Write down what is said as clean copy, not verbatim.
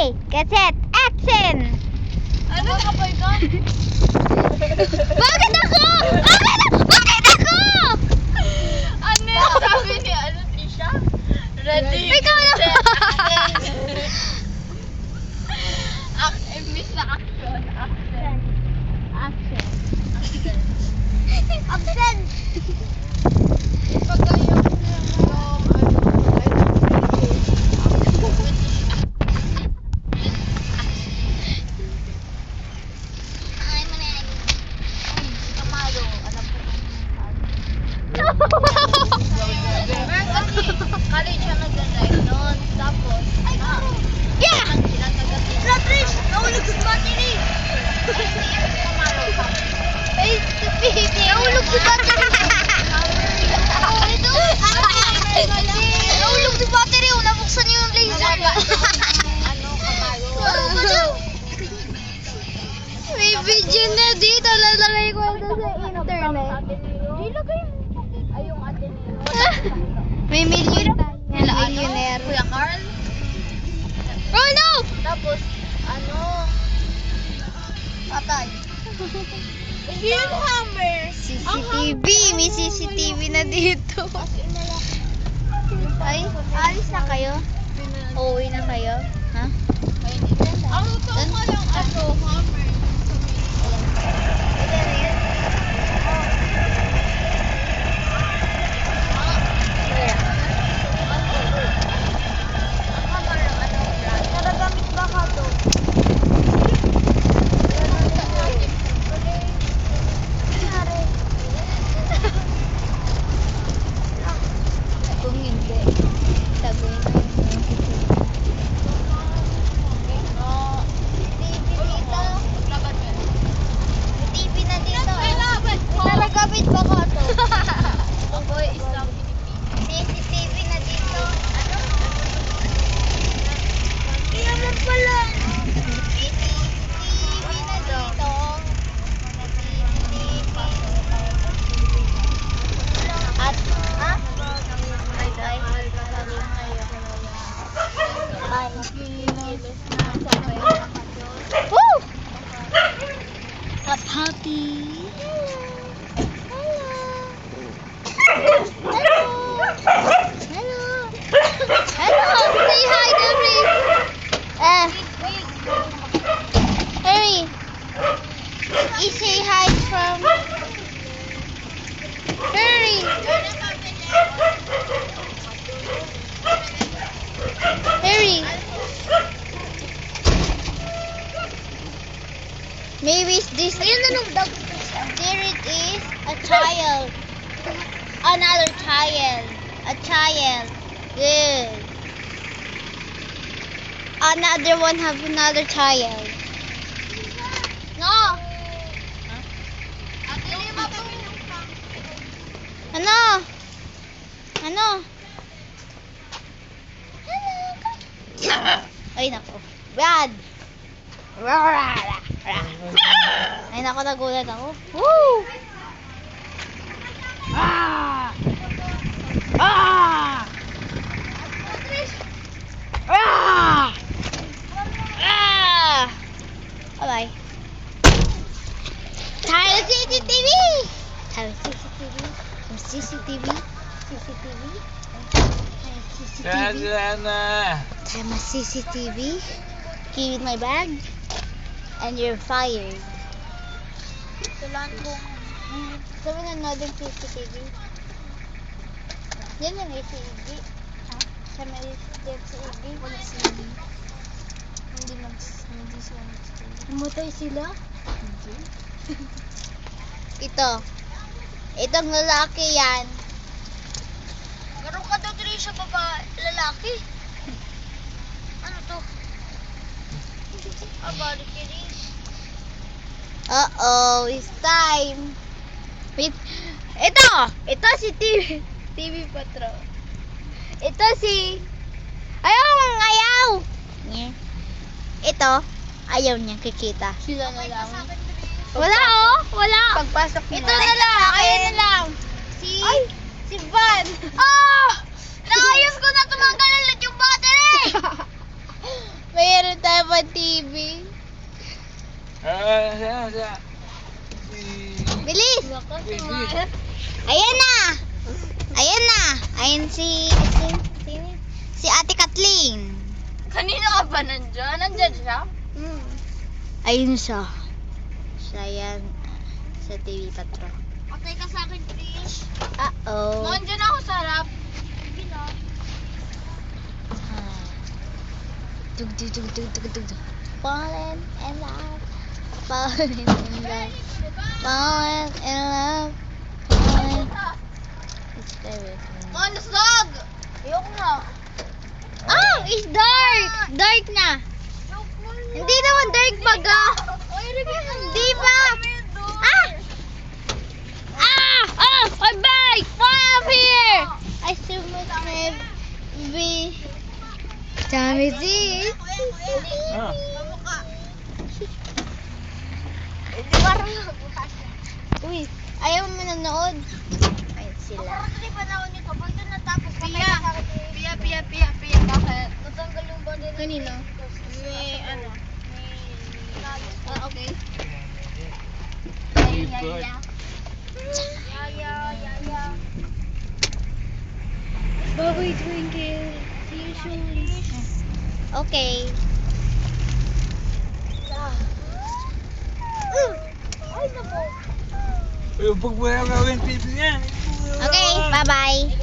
Ready, get set, action! Ano kapay ka? Bakit ako? Bakit ako? Ano yung sabi ni Tisha? Ready, Ikaw na. Imbis na action. Action. Action. Pagka yung college siya nag-drive noon. Tapos, Yeah! Latrish! Nahulog sa battery! Nahulog si battery. Nahulog sa battery! Nabuksan niyo yung laser! May video na dito. Lalagay ko ito sa internet. Ay, yung atin May million tayo. Millionaire. Kuya Carl? Oh no! Tapos, patay. Hindi yung hammer. CCTV. May CCTV na dito. Ay, alis na kayo? Uuwi na kayo? Ha? Ang totoo ko lang, hammer. Naragamit ba ka to? Kung hindi, sabihin na yung TV na dito. naragamit ba ka to? Ako isang CCTV na dito. Kaya mo pala. CCTV na dito. At, ha? Woo! What's happy? Hello. Say hi, Gabri. Harry. You say hi from Harry. Harry. Maybe it's this. There it is. A child. Another child. A child. Good. Another one have another child. No. Ano? Ano? Ay, nako. Brad. Ay, nako, nagulat ako. Woo! Ah! Ah! Ah! Ah! Bye-bye. Tayo CCTV! Tayo CCTV. Some CCTV. CCTV. CCTV. Tayo mas CCTV. Keep in my bag. And you're fired. Tulan kong Sabi na natin CCTV. Yan lang yung CCTV. Ha? Sa may CCTV. wala sila. Hindi sila nag-stay. Namatay sila? Ito. Itong lalaki yan. Meron ka daw dito sa lalaki. Ano to? Abari kiris. Uh-oh, it's time. Wait. Ito! Ito si TV Patrol. Ito si... Ayaw! Yeah. Ito, ayaw niyang kikita. Sila na lang. Wala oh! Wala! Pagpasok mo. Ito na lang! Ayun na lang! Si Van! Ah! Naayos ko na tumanggal ulit yung battery! Mayroon tayo Japan TV. Bilis! Ayan na! Ayan na! Ayan si Ate Kathleen. Kanina ka ba nandyan? Nandyan siya? Ayun siya. Siya yan. Sa TV Patro. Patay ka sa akin, please. Uh-oh. Nandyan ako sa harap. Sige na. Tug tug tug tug tug tug tug. Fallen in love. Fallen in love. Fallen in love. Fallen. It's everything. Manusog! Ayoko na. Ah! It's dark! Dark na! Hindi naman dark baga! Hindi ba? Ah! Ah! Oh! My bag! Fly up here! I still must have be... Dami this. Hindi parang nagbukas. Uy, ayaw mo nanonood. Ayun sila. Hindi pa na ako nito. Pag doon natapos, Pia. Bakit? Natanggal yung body. Kanino? May ano? Okay. Yeah. Baboy Twinkle. See you soon. Okay. Ay, nako. Pag wala gawin, pipi niya. Okay, bye-bye.